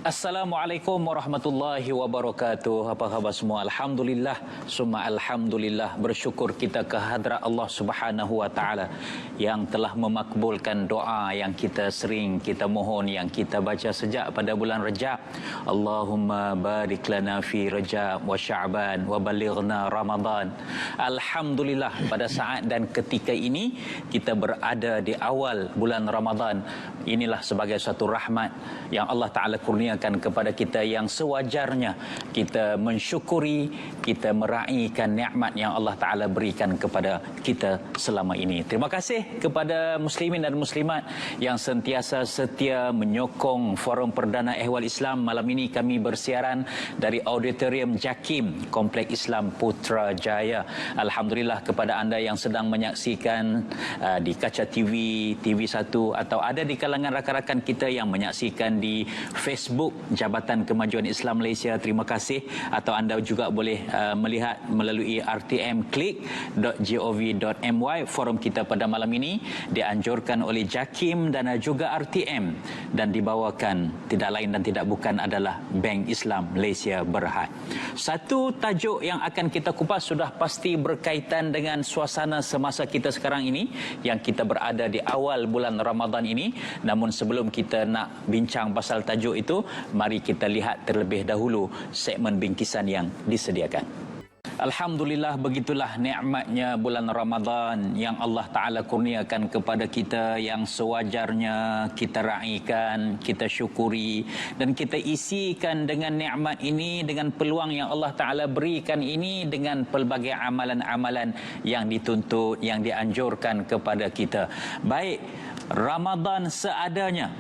Assalamualaikum warahmatullahi wabarakatuh. Apa khabar semua? Alhamdulillah, summa alhamdulillah. Bersyukur kita ke hadrat Allah Subhanahu wa taala yang telah memakbulkan doa yang kita sering kita mohon, yang kita baca sejak pada bulan Rajab. Allahumma barik lana fi Rajab wa Sya'ban wa balighna Ramadan. Alhamdulillah, pada saat dan ketika ini kita berada di awal bulan Ramadan. Inilah sebagai satu rahmat yang Allah Taala kurniakan kepada kita, yang sewajarnya kita mensyukuri, kita meraihkan nikmat yang Allah Taala berikan kepada kita selama ini. Terima kasih kepada muslimin dan muslimat yang sentiasa setia menyokong Forum Perdana Ehwal Islam. Malam ini kami bersiaran dari Auditorium Jakim, Kompleks Islam Putrajaya. Alhamdulillah kepada anda yang sedang menyaksikan di kaca TV, TV1 atau ada di kalangan rakan-rakan kita yang menyaksikan di Facebook Jabatan Kemajuan Islam Malaysia, terima kasih. Atau anda juga boleh melihat melalui rtmklik.gov.my. Forum kita pada malam ini dianjurkan oleh Jakim dan juga RTM dan dibawakan tidak lain dan tidak bukan adalah Bank Islam Malaysia Berhad. Satu tajuk yang akan kita kupas sudah pasti berkaitan dengan suasana semasa kita sekarang ini, yang kita berada di awal bulan Ramadan ini. Namun sebelum kita nak bincang pasal tajuk itu, mari kita lihat terlebih dahulu segmen bingkisan yang disediakan. Alhamdulillah, begitulah nikmatnya bulan Ramadan yang Allah Ta'ala kurniakan kepada kita, yang sewajarnya kita raikan, kita syukuri dan kita isikan dengan nikmat ini, dengan peluang yang Allah Ta'ala berikan ini, dengan pelbagai amalan-amalan yang dituntut, yang dianjurkan kepada kita. Baik, Ramadan seadanya,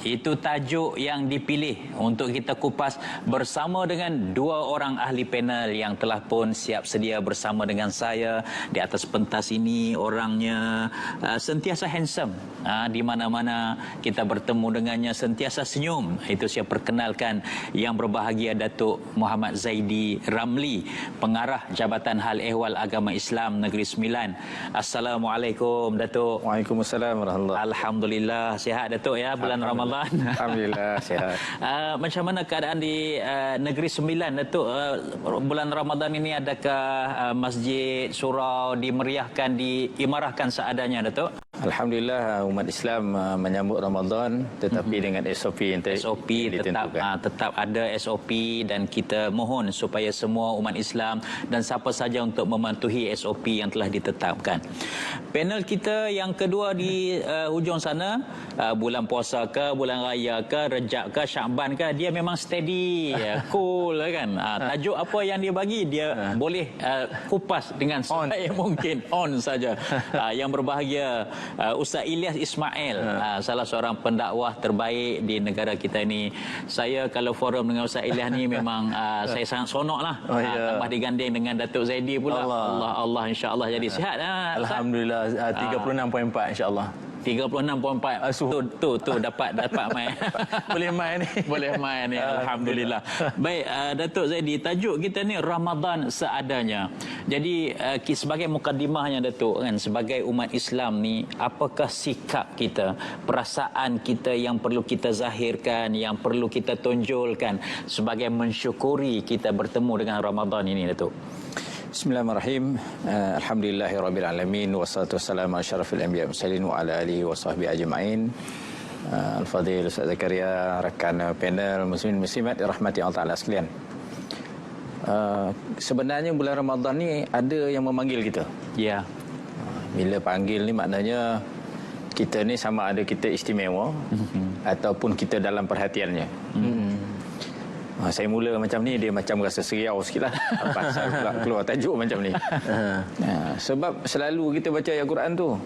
itu tajuk yang dipilih untuk kita kupas bersama dengan dua orang ahli panel yang telah pun siap sedia bersama dengan saya di atas pentas ini. Orangnya sentiasa handsome, di mana-mana kita bertemu dengannya sentiasa senyum. Itu saya perkenalkan yang berbahagia, Datuk Muhammad Zaidi Ramli, Pengarah Jabatan Hal Ehwal Agama Islam Negeri Sembilan. Assalamualaikum, Datuk. Waalaikumsalam warahmatullahi. Alhamdulillah, sihat Datuk ya bulan Ramadan. Alhamdulillah sihat. Macam mana keadaan di Negeri Sembilan, Datuk? Bulan Ramadan ini adakah masjid, surau dimeriahkan, diimarahkan seadanya, Datuk? Alhamdulillah, umat Islam menyambut Ramadan tetapi dengan SOP yang tetap ada SOP, dan kita mohon supaya semua umat Islam dan siapa saja untuk mematuhi SOP yang telah ditetapkan. Panel kita yang kedua di hujung sana, bulan puasa ke, bulan raya ke, Rejab ke, Sya'ban ke, dia memang steady, cool kan. Tajuk apa yang dia bagi, dia boleh kupas dengan sebaik mungkin, on saja. Yang berbahagia Ustaz Ilyas Ismail, salah seorang pendakwah terbaik di negara kita ini. Saya kalau forum dengan Ustaz Ilyas ni memang saya sangat sonok lah. Tambah diganding dengan Datuk Zaidi pula. Allah insya-Allah jadi sihat. Alhamdulillah, 36.4 insya-Allah. 36.4. Tu dapat main. Boleh main ni. Boleh main ni, alhamdulillah. Baik, Datuk Zaidi, tajuk kita ni Ramadan seadanya. Jadi sebagai mukadimahnya, Datuk, kan, sebagai umat Islam ni, apakah sikap kita, perasaan kita yang perlu kita zahirkan, yang perlu kita tonjolkan sebagai mensyukuri kita bertemu dengan Ramadan ini, Datuk? Bismillahirrahmanirrahim. Alhamdulillahirabbil alamin, wassalatu wassalamu ala asyrafil anbiya'i mursalin wa ala alihi washabbihi ajmain. Al-Fadhil Ustaz Zakaria, rakan panel muslimin muslimat dirahmati Allah Taala sekalian. Sebenarnya bulan Ramadan ni ada yang memanggil kita. Ya. Bila panggil ni maknanya kita ni sama ada kita istimewa ataupun kita dalam perhatiannya. Saya mula macam ni, dia macam rasa seriau sikit lah pasal keluar tajuk macam ni. Sebab selalu kita baca ayat Quran tu,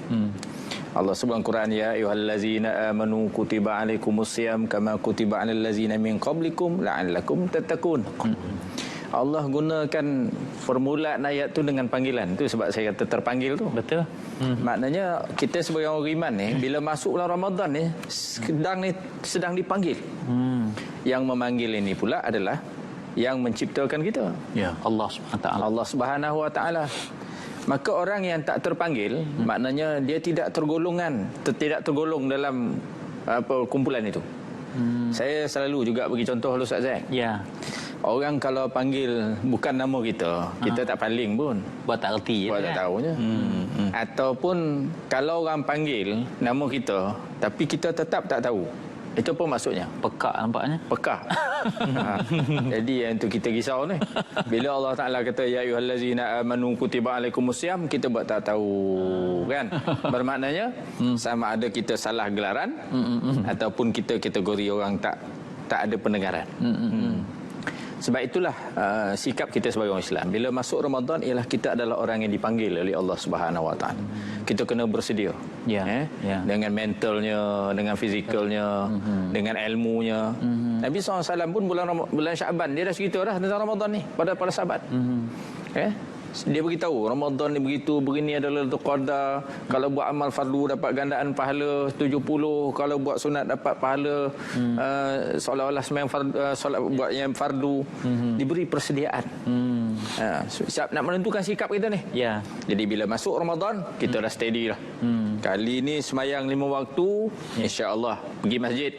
Allah sebut dalam Quran, ya ayyuhallazina amanu kutiba alaikumusiyam kama kutiba alal ladzina min qablikum la'allakum tattaqun. Allah gunakan permulaan ayat tu dengan panggilan. Tu sebab saya kata terpanggil tu. Betul. Maknanya kita sebagai orang beriman ni, bila masuk bulan Ramadan ni sedang dipanggil. Yang memanggil ini pula adalah yang menciptakan kita. Ya, Allah SWT. Allah Subhanahu Wa Taala. Maka orang yang tak terpanggil, maknanya dia tidak tergolong dalam kumpulan itu. Saya selalu juga bagi contoh lu Ustaz Zack. Ya. Orang kalau panggil bukan nama kita tak paling pun. Buat tak erti. Buat tak tahunya. Ataupun kalau orang panggil nama kita tapi kita tetap tak tahu. Itu pun maksudnya Pekak nampaknya. pekah. Jadi yang itu kita risau ni. Bila Allah Taala kata ya ayyuhallazina amanu kutiba alaikumusiyam, kita buat tak tahu kan. Bermaknanya sama ada kita salah gelaran ataupun kita kategori orang tak ada pendengaran. Sebab itulah sikap kita sebagai orang Islam. Bila masuk Ramadan ialah kita adalah orang yang dipanggil oleh Allah Subhanahu Wa Taala. Kita kena bersedia. Dengan mentalnya, dengan fizikalnya, dengan ilmunya. Nabi SAW pun bulan Syaban dia dah cerita dah tentang Ramadan ni pada para sahabat. Dia beritahu Ramadan ni begitu, begini adalah Lailatul Qadar. Kalau buat amal fardu dapat gandaan pahala 70, kalau buat sunat dapat pahala seolah-olah sembahyang fardu, solat buat yang fardu. Diberi persediaan. Siap nak menentukan sikap kita ni. Jadi bila masuk Ramadan kita dah steady lah. Kali ni sembahyang 5 waktu, insya-Allah pergi masjid.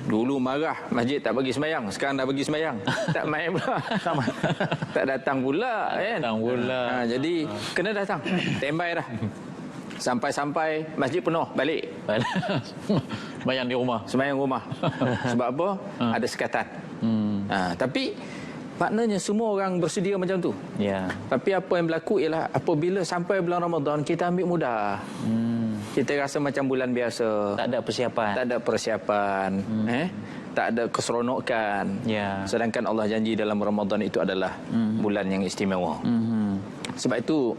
Dulu marah masjid tak bagi sembahyang, sekarang dah bagi sembahyang. Tak main pula. Tak datang pula jadi kena datang. Standby dah. Sampai masjid penuh balik. Sembahyang di rumah. Sembahyang rumah. Sebab apa? Ada sekatan. Tapi maknanya semua orang bersedia macam tu. Tapi apa yang berlaku ialah apabila sampai bulan Ramadan kita ambil mudah. Kita rasa macam bulan biasa. Tak ada persiapan. Tak ada keseronokan. Sedangkan Allah janji dalam Ramadan itu adalah bulan yang istimewa. Sebab itu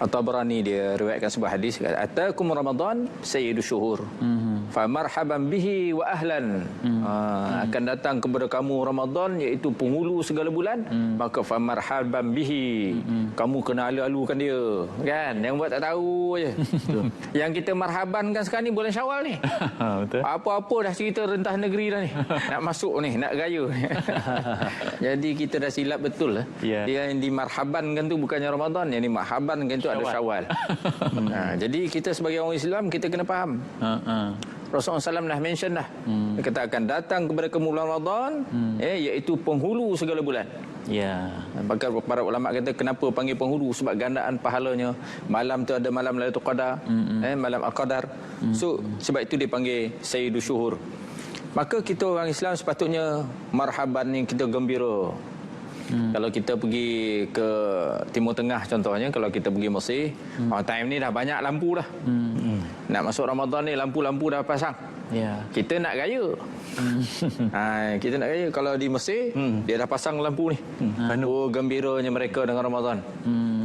At-Tabarani dia riwayatkan sebuah hadis, atakum Ramadan sayyidu syuhur. Fa marhaban bihi wa ahlan. Akan datang kepada kamu Ramadan iaitu penghulu segala bulan, maka fa marhaban bihi. Kamu kena alu-alukan dia, kan? Yang buat tak tahu aje. Yang kita marhabankan sekarang ni bulan Syawal ni. Betul. Apa-apa dah cerita rentah negeri dah ni. Nak masuk ni, nak raya. Jadi kita dah silap betul lah. Dia yang dimarhabankan tu bukannya Ramadan, yang dimarhabankan tu ada Syawal. Jadi kita sebagai orang Islam kita kena faham. Rasulullah SAW dah mention dah. Dia kata akan datang kepada kamu bulan Ramadan, iaitu penghulu segala bulan. Maka para ulama kata kenapa panggil penghulu, sebab gandaan pahalanya. Malam tu ada malam Lailatul Qadar, malam Al-Qadar. So sebab itu dipanggil Sayyidu Syuhur. Maka kita orang Islam sepatutnya marhaban ni, kita gembira. Kalau kita pergi ke Timur Tengah contohnya, kalau kita pergi Mesir, time ni dah banyak lampu dah. Nak masuk Ramadan ni lampu-lampu dah pasang. Kita nak raya. Kita nak raya. Kalau di Mesir dia dah pasang lampu ni. Oh gembiranya mereka dengan Ramadan.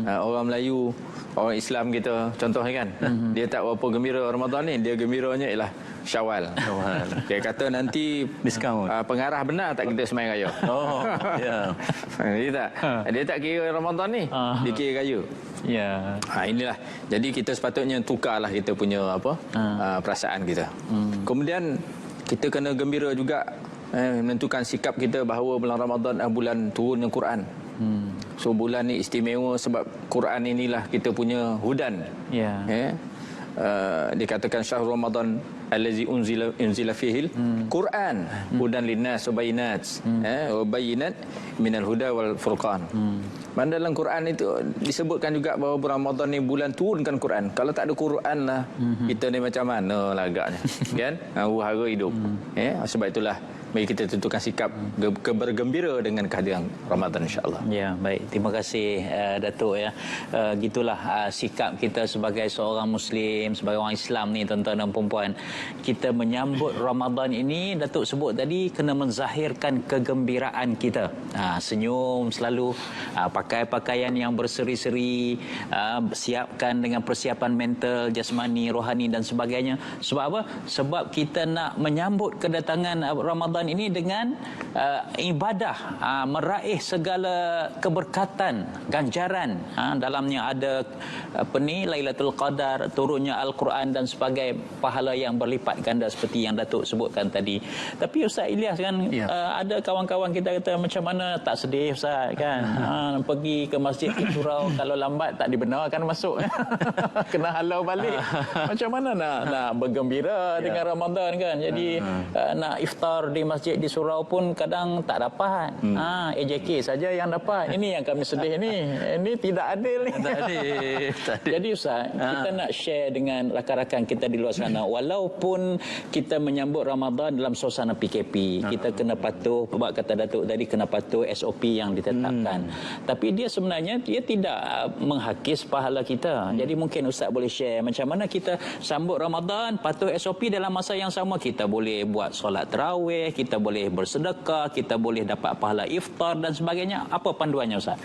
Orang Melayu, orang Islam kita contohnya kan, dia tak berapa gembira Ramadan ni, dia gembiranya ialah Syawal. Dia kata nanti diskaun. Pengarah benar tak kita sembahyang raya. Dia tak kira Ramadan ni, dia kira raya. Inilah. Jadi kita sepatutnya tukarlah kita punya perasaan kita. Kemudian kita kena gembira juga menentukan sikap kita bahawa bulan Ramadan adalah bulan turunnya Quran. So bulan ni istimewa sebab Quran inilah kita punya hudan. Dikatakan syahrul Ramadan allazi unzila fihil Quran hudan linnas wa bayinat wa bayinat minal huda wal furqan. Dalam Quran itu disebutkan juga bahawa bulan Ramadan ni bulan turunkan Quran. Kalau tak ada Quran lah, kita ni macam mana lah agaknya. Kan? Wahara hidup. Sebab itulah mari kita tentukan sikap bergembira dengan kehadiran Ramadan, insya-Allah. Baik. Terima kasih Datuk ya. Gitulah sikap kita sebagai seorang Muslim, sebagai orang Islam ni, tuan-tuan dan puan-puan. Kita menyambut Ramadan ini, Datuk sebut tadi, kena menzahirkan kegembiraan kita. Senyum selalu, pakai pakaian yang berseri-seri, siapkan dengan persiapan mental, jasmani, rohani dan sebagainya. Sebab apa? Sebab kita nak menyambut kedatangan Ramadan Ramadan ini dengan ibadah, meraih segala keberkatan, ganjaran. Dalamnya ada Lailatul Qadar, turunnya Al-Quran dan sebagai pahala yang berlipat ganda seperti yang Datuk sebutkan tadi. Tapi Ustaz Ilyas kan, ada kawan-kawan kita kata macam mana tak sedih Ustaz kan. Pergi ke masjid di surau, kalau lambat tak dibenarkan masuk. Kena halau balik. Macam mana nak bergembira dengan Ramadan kan. Jadi nak iftar di masjid di surau pun kadang tak dapat. AJK saja yang dapat. Ini yang kami sedih ni. Ini tidak adil ni. Tak adil. Jadi Ustaz, kita nak share dengan rakan-rakan kita di luar sana. Walaupun kita menyambut Ramadan dalam suasana PKP, kita kena patuh, sebab kata Datuk tadi, kena patuh SOP yang ditetapkan. Tapi dia sebenarnya dia tidak menghakis pahala kita. Jadi mungkin Ustaz boleh share macam mana kita sambut Ramadan, patuh SOP, dalam masa yang sama kita boleh buat solat tarawih, kita boleh bersedekah, kita boleh dapat pahala iftar dan sebagainya. Apa panduannya Ustaz?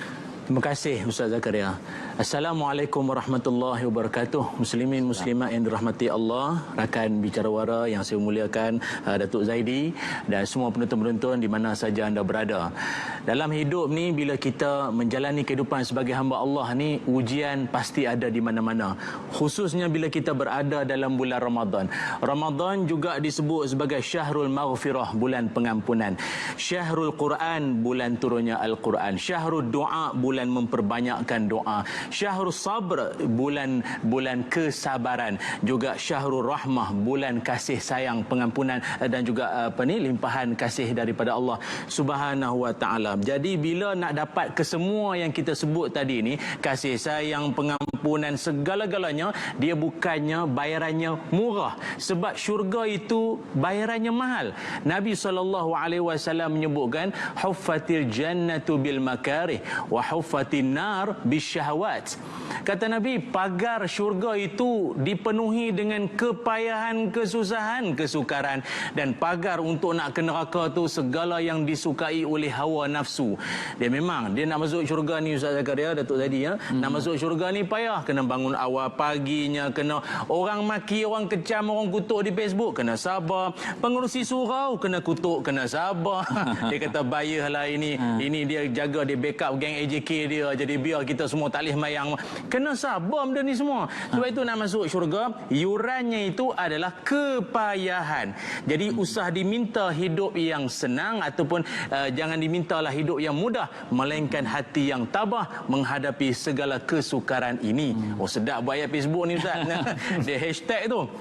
Terima kasih Ustaz Zakaria. Assalamualaikum warahmatullahi wabarakatuh. Muslimin muslimat yang dirahmati Allah, rakan bicara wara yang saya muliakan, Datuk Zaidi dan semua penonton-penonton di mana saja anda berada. Dalam hidup ni, bila kita menjalani kehidupan sebagai hamba Allah ni, ujian pasti ada di mana-mana. Khususnya bila kita berada dalam bulan Ramadan. Ramadan juga disebut sebagai Syahrul Maghfirah, bulan pengampunan. Syahrul Quran, bulan turunnya Al-Quran. Syahrul Doa, bulan memperbanyakkan doa. Syahrul Sabr, bulan kesabaran. Juga Syahrul Rahmah, bulan kasih sayang, pengampunan dan juga limpahan kasih daripada Allah Subhanahu wa taala. Jadi bila nak dapat kesemua yang kita sebut tadi ni, kasih sayang, pengampunan, segala-galanya, dia bukannya bayarannya murah, sebab syurga itu bayarannya mahal. Nabi SAW menyebutkan huffatil jannatu bil makarih wa huffatin nar bisyahawat. Kata Nabi, pagar syurga itu dipenuhi dengan kepayahan, kesusahan, kesukaran, dan pagar untuk nak ke neraka tu segala yang disukai oleh hawa nafsu. Dia memang dia nak masuk syurga ni, Ustaz Zakaria, Datuk tadi nak masuk syurga ni payah, kena bangun awal paginya, kena orang maki, orang kecam, orang kutuk di Facebook, kena sabar. Pengurusi surau kena kutuk, kena sabar. Dia kata bayarlah ini dia jaga, dia backup geng AJK dia, jadi biar kita semua tak boleh mayang. Kena sabar benda ni semua. Sebab itu nak masuk syurga, yurannya itu adalah kepayahan. Jadi usah diminta hidup yang senang ataupun jangan dimintalah hidup yang mudah, melainkan hati yang tabah menghadapi segala kesukaran ini. Oh, sedap buat ayat Facebook ni Ustaz. Dia hashtag tu.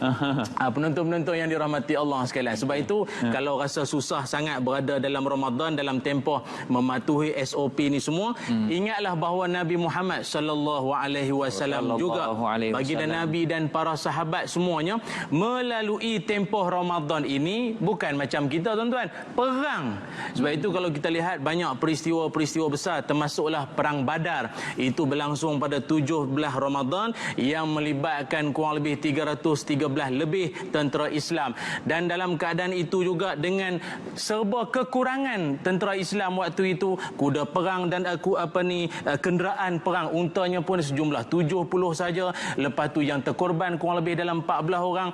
Penonton-penonton yang dirahmati Allah sekalian. Sebab itu kalau rasa susah sangat berada dalam Ramadan, dalam tempoh mematuhi SOP ni semua, ingatlah bahawa Nabi Muhammad sallallahu alaihi wasallam juga, baginda Nabi dan para sahabat semuanya melalui tempoh Ramadan ini bukan macam kita tuan-tuan, perang. Sebab itu kalau kita lihat banyak peristiwa-peristiwa besar, termasuklah perang Badar, itu berlangsung pada 17 Ramadan yang melibatkan kurang lebih 313 lebih tentera Islam, dan dalam keadaan itu juga dengan serba kekurangan tentera Islam waktu itu, kuda perang dan kenderaan perang untanya pun sejumlah 70 saja. Lepas tu yang terkorban kurang lebih dalam 14 orang.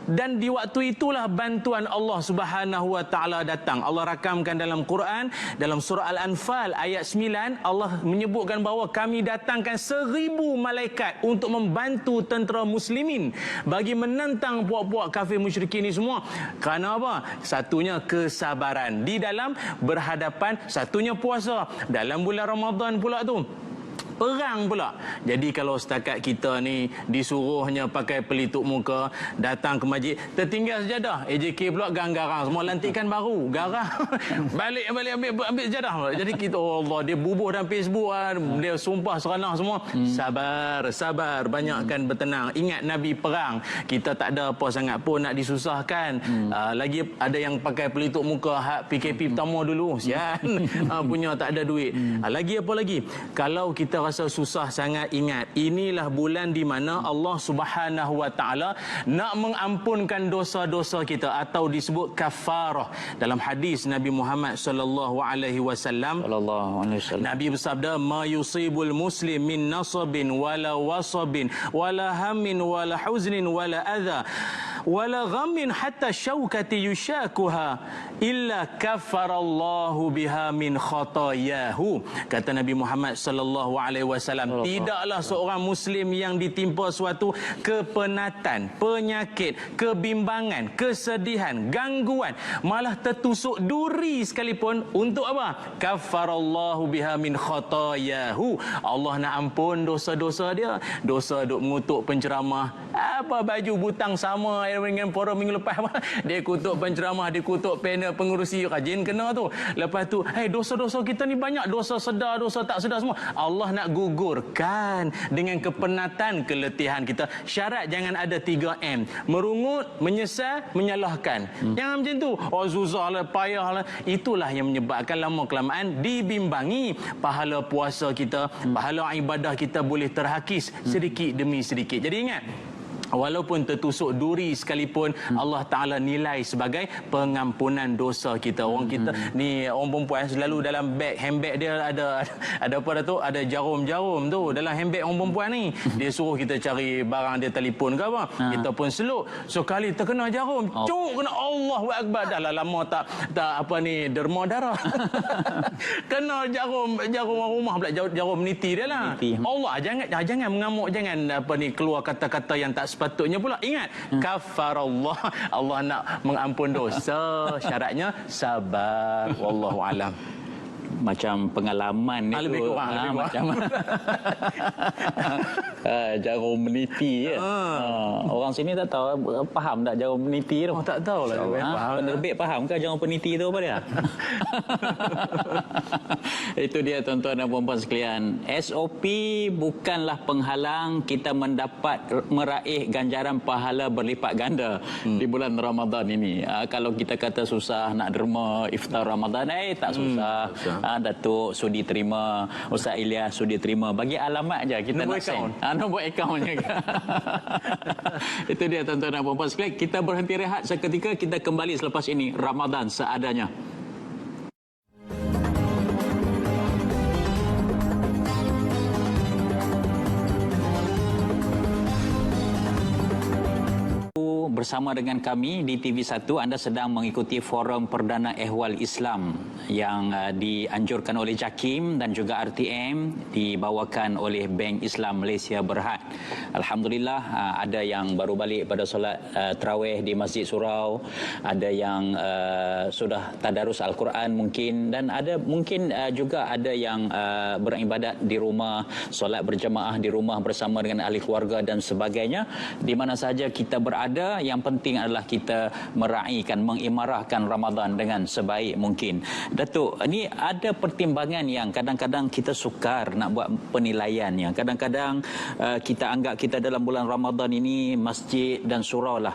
Dan di waktu itulah bantuan Allah Subhanahu wa taala datang. Allah rakamkan dalam Quran, dalam surah Al-Anfal ayat 9, Allah menyebutkan bahawa kami datangkan 1000 malaikat untuk membantu tentera muslimin bagi menentang puak-puak kafir musyrikin ini semua. Kerana apa? Satunya kesabaran di dalam berhadapan, satunya puasa dalam bulan Ramadan pula tu. Perang pula. Jadi kalau setakat kita ni disuruhnya pakai pelitup muka, datang ke masjid, tertinggal sejadah, AJK pula garang-garang, semua lantikan baru, garang. balik ambil sejadah. Jadi kita, oh Allah, dia bubuh dalam Facebook, dia sumpah seranah semua. Sabar, banyakkan bertenang. Ingat Nabi perang, kita tak ada apa sangat pun nak disusahkan. Lagi ada yang pakai pelitup muka hak PKP pertama dulu, sian. Punya tak ada duit. Lagi apa lagi? Kalau kita rasa susah sangat, ingat, inilah bulan di mana Allah Subhanahu wa taala nak mengampunkan dosa-dosa kita, atau disebut kafarah. Dalam hadis Nabi Muhammad sallallahu alaihi wasallam, Nabi bersabda, ma yusibul muslim min nasabin wala wasabin wala hammin wala huznin wala adha wala ghammin hatta syaukati yushakuha illa kafarallahu biha min khatayahu. Kata Nabi Muhammad sallallahu alaihi wasallam, tidaklah seorang muslim yang ditimpa suatu kepenatan, penyakit, kebimbangan, kesedihan, gangguan, malah tertusuk duri sekalipun, untuk apa? Kafarallahu biha min khatayahu. Allah nak ampun dosa-dosa dia. Dosa duk mengutuk penceramah, apa baju butang sama dengan forum minggu lepas. Dia kutuk penceramah, dia kutuk panel pengurusi, rajin kena tu. Lepas tu, dosa-dosa kita ni banyak, dosa sedar, dosa tak sedar semua. Allah nak gugurkan dengan kepenatan, keletihan kita. Syarat jangan ada 3M: merungut, menyesal, menyalahkan. Jangan macam tu. Oh, susah lah, payah lah. Itulah yang menyebabkan lama kelamaan dibimbangi pahala puasa kita, pahala ibadah kita boleh terhakis sedikit demi sedikit. Jadi ingat, walaupun tertusuk duri sekalipun, Allah Ta'ala nilai sebagai pengampunan dosa kita. Orang kita ni, orang perempuan selalu dalam beg, handbag dia ada apa dah tu, ada jarum-jarum tu dalam handbag orang perempuan ni. Dia suruh kita cari barang dia, telefon ke apa, kita pun seluk. So kali terkena jarum, cuk, kena, Allahu Akbar. Dah lah lama tak apa ni, derma darah. Kena jarum orang rumah pula, jarum meniti dia lah. Allah, jangan mengamuk, jangan apa ni, keluar kata-kata yang tak sepatutnya pula. Ingat, kafarallah, Allah nak mengampun dosa, syaratnya sabar. Wallahu alam. Macam pengalaman ni lebih kurang. macam jarum meniti ya. Orang sini tak tahu, faham tak jarum meniti tu? Tak tahu lah. Penerbit faham ke jarum peniti tu apa dia? Itu dia tuan-tuan dan puan-puan sekalian. SOP bukanlah penghalang kita meraih ganjaran pahala berlipat ganda di bulan Ramadan ini. Kalau kita kata susah nak derma iftar Ramadan, tak susah. Datuk sudi terima, Ustaz Ilyas sudi terima. Bagi alamat aja, kita nombor nak send. Nombor akaunnya. Itu dia tuan-tuan dan puan-puan sekalian. Kita berhenti rehat seketika, kita kembali selepas ini. Ramadan seadanya. Bersama dengan kami di TV1, anda sedang mengikuti forum Perdana Ehwal Islam yang dianjurkan oleh JAKIM dan juga RTM, dibawakan oleh Bank Islam Malaysia Berhad. Alhamdulillah, ada yang baru balik pada solat tarawih di Masjid Surau, ada yang sudah tadarus Al-Quran mungkin, dan ada mungkin juga ada yang beribadat di rumah, solat berjemaah di rumah bersama dengan ahli keluarga dan sebagainya. Di mana saja kita berada, yang penting adalah kita meraihkan, mengimarahkan Ramadan dengan sebaik mungkin. Datuk, ini ada pertimbangan yang kadang-kadang kita sukar nak buat penilaiannya. Kadang-kadang kita anggap kita dalam bulan Ramadan ini masjid dan surau lah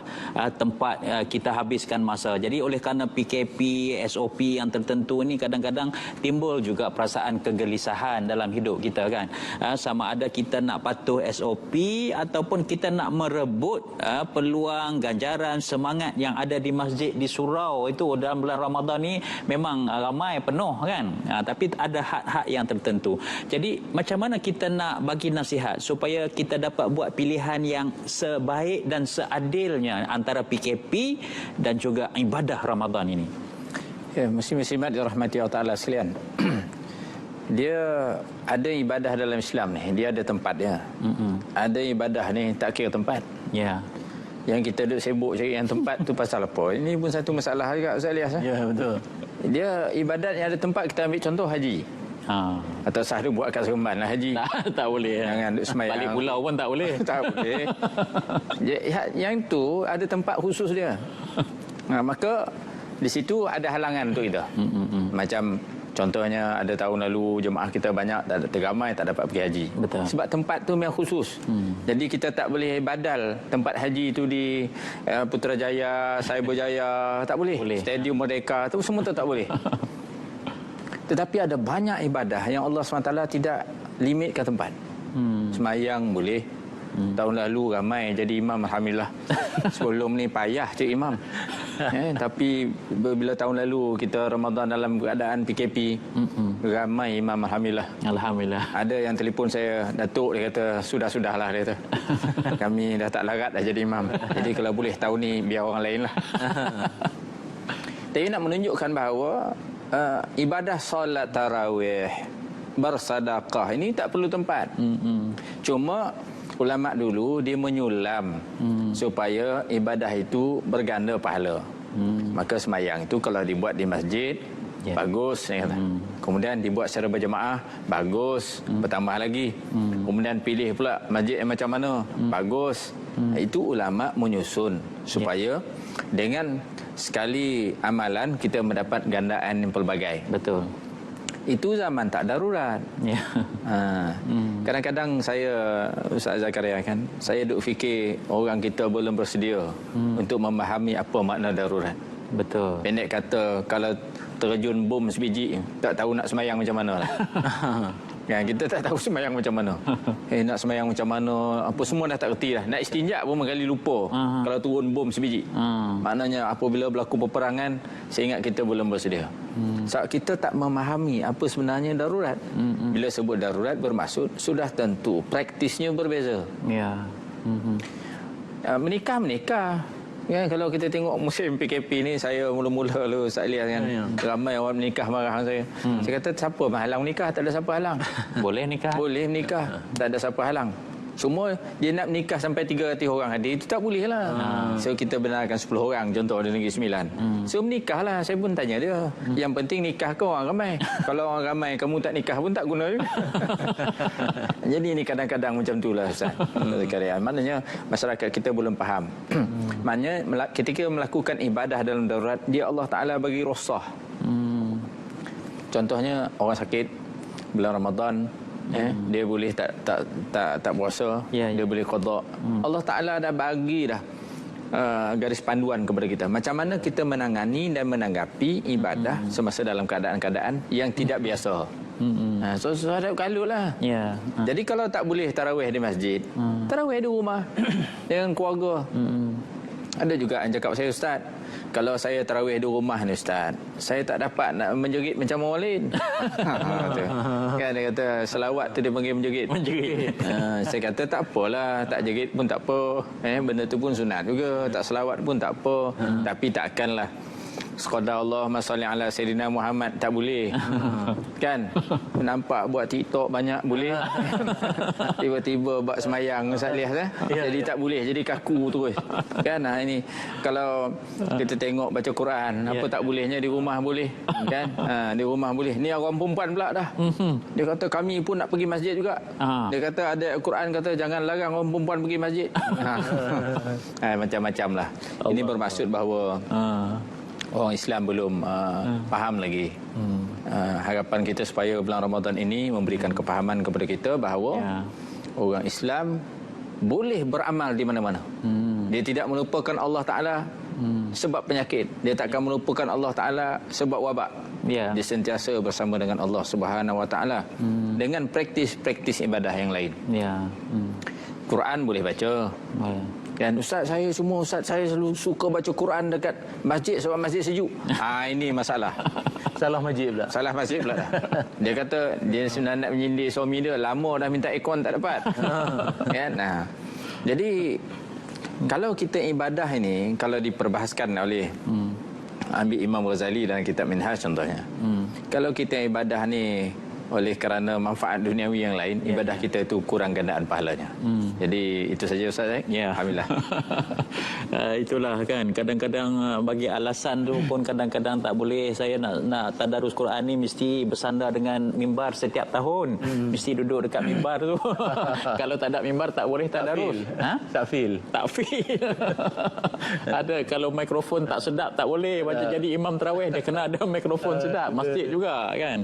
tempat kita habiskan masa. Jadi oleh kerana PKP, SOP yang tertentu ini, kadang-kadang timbul juga perasaan kegelisahan dalam hidup kita kan. Sama ada kita nak patuh SOP ataupun kita nak merebut peluang, ganjaran, semangat yang ada di masjid, di surau itu dalam bulan Ramadan ni. Memang ramai, penuh kan, tapi ada hak-hak yang tertentu. Jadi macam mana kita nak bagi nasihat supaya kita dapat buat pilihan yang sebaik dan seadilnya antara PKP dan juga ibadah Ramadan ini? Ya, muslim-muslimat dirahmati Allah Ta'ala sekalian. Dia ada ibadah dalam Islam ni, dia ada tempat dia. Ada ibadah ni tak kira tempat. Ya. Yang kita duduk sibuk cari yang tempat tu pasal apa? Ini pun satu masalah juga, Ustaz Ilyas. Ya, betul. Dia ibadat yang ada tempat. Kita ambil contoh haji. Atau sahdu buat kat Seremban lah haji. Tak boleh. Jangan duduk semayang. Balik pulau pun tak boleh. Tak boleh. Yang tu ada tempat khusus dia. Maka di situ ada halangan untuk kita. Macam contohnya ada tahun lalu jemaah kita banyak terramai tak dapat pergi haji. Betul. Sebab tempat tu memang khusus. Jadi kita tak boleh badal tempat haji itu di Putrajaya, Cyberjaya, tak boleh. Stadium Merdeka tu semua tak boleh. Tetapi ada banyak ibadah yang Allah SWT tidak limitkan tempat. Semayang boleh. Tahun lalu ramai jadi imam, alhamdulillah. Sebelum ni payah cik imam. Tapi bila tahun lalu kita Ramadan dalam keadaan PKP, ramai imam alhamdulillah. Alhamdulillah. Ada yang telefon saya, Datuk, dia kata sudah-sudahlah, dia kata. Kami dah tak larat dah jadi imam. Jadi kalau boleh tahun ni biar orang lain lah. Tapi nak menunjukkan bahawa ibadah solat tarawih, bersedekah ini tak perlu tempat. Cuma ulama dulu dia menyulam supaya ibadah itu berganda pahala. Maka semayang itu kalau dibuat di masjid, bagus, saya kata. Kemudian dibuat secara berjemaah, bagus, bertambah lagi. Kemudian pilih pula masjid yang macam mana, bagus. Itu ulama menyusun supaya dengan sekali amalan kita mendapat gandaan yang pelbagai. Betul. Itu zaman tak darurat. Kadang-kadang saya, Ustaz Zakaria kan, saya duk fikir orang kita belum bersedia untuk memahami apa makna darurat. Betul. Pendek kata, kalau terjun bom sebiji, tak tahu nak semayang macam mana lah. Kita tak tahu semayang macam mana. Nak semayang macam mana, apa semua dah tak kerti dah. Nak istinjak pun kali lupa kalau turun bom sebiji. Maknanya apabila berlaku peperangan, saya ingat kita belum bersedia. Sebab kita tak memahami apa sebenarnya darurat. Bila sebut darurat bermaksud sudah tentu praktisnya berbeza. Menikah. Kalau kita tengok musim PKP ni, saya mula-mula lalu Ustaz Ilyas kan, ramai orang menikah marah saya. Saya kata siapa menghalang menikah? Tak ada siapa halang. Boleh nikah. Boleh menikah, tak ada siapa halang. Semua dia nak menikah sampai 300 orang hadir, itu tak boleh lah. So kita benarkan 10 orang contoh di Negeri Sembilan. So menikahlah. Saya pun tanya dia, yang penting nikah ke orang ramai? Kalau orang ramai kamu tak nikah pun tak guna juga. Jadi ni kadang-kadang macam itulah Ustaz. Maknanya masyarakat kita belum faham. Maknanya ketika melakukan ibadah dalam darurat, dia Allah Taala bagi rukhsah. Contohnya orang sakit bulan Ramadan, dia boleh tak puasa, dia boleh qada. Allah Taala dah bagi dah garis panduan kepada kita macam mana kita menangani dan menanggapi ibadah semasa dalam keadaan-keadaan yang tidak biasa. So ada kalut lah. Jadi kalau tak boleh tarawih di masjid, tarawih di rumah dengan keluarga. Ada juga yang cakap saya, Ustaz, kalau saya tarawih di rumah ni Ustaz, saya tak dapat nak menjerit macam orang lain. Kan dia kata selawat tu dia panggil menjerit. Saya kata tak apalah, tak jerit pun tak apa. Benda tu pun sunat juga, tak selawat pun tak apa. Tapi takkanlah sekadar Allahumma salli ala Sayyidina Muhammad tak boleh. Kan? Nampak buat TikTok banyak boleh. Tiba-tiba buat semayang Ustaz Ilyas jadi tak boleh, jadi kaku terus. Kan? Ini kalau kita tengok baca Quran, apa tak bolehnya di rumah boleh. Kan? Di rumah boleh. Ni orang perempuan pula dah. Dia kata kami pun nak pergi masjid juga. Dia kata ada Quran kata jangan larang orang perempuan pergi masjid. Macam-macam lah. Ini bermaksud bahawa orang Islam belum faham lagi. Harapan kita supaya bulan Ramadan ini memberikan kepahaman kepada kita bahawa orang Islam boleh beramal di mana-mana. Dia tidak melupakan Allah Ta'ala sebab penyakit. Dia takkan melupakan Allah Ta'ala sebab wabak. Dia sentiasa bersama dengan Allah Subhanahu Wa Ta'ala dengan praktis-praktis ibadah yang lain. Quran boleh baca. Dan Ustaz saya selalu suka baca Quran dekat masjid sebab masjid sejuk. Ini masalah. Salah masjid pula. Salah masjid pula dah. Dia kata dia sebenarnya nak menyindir suami dia, lama dah minta aircon tak dapat. Kan? Jadi kalau kita ibadah ini, kalau diperbahaskan oleh ambil Imam Ghazali dalam kitab Minhaj contohnya. Kalau kita ibadah ni oleh kerana manfaat duniawi yang lain, ibadah kita itu kurang gandaan pahalanya. Jadi itu saja Ustaz. Alhamdulillah. Itulah kan, kadang-kadang bagi alasan tu pun kadang-kadang tak boleh. Saya nak tadarus Quran ni mesti bersandar dengan mimbar setiap tahun. Mesti duduk dekat mimbar tu. Kalau tak ada mimbar tak boleh tadarus. Tak feel. Ada kalau mikrofon tak sedap tak boleh baca jadi imam tarawih, dia kena ada mikrofon sedap. Masjid juga kan.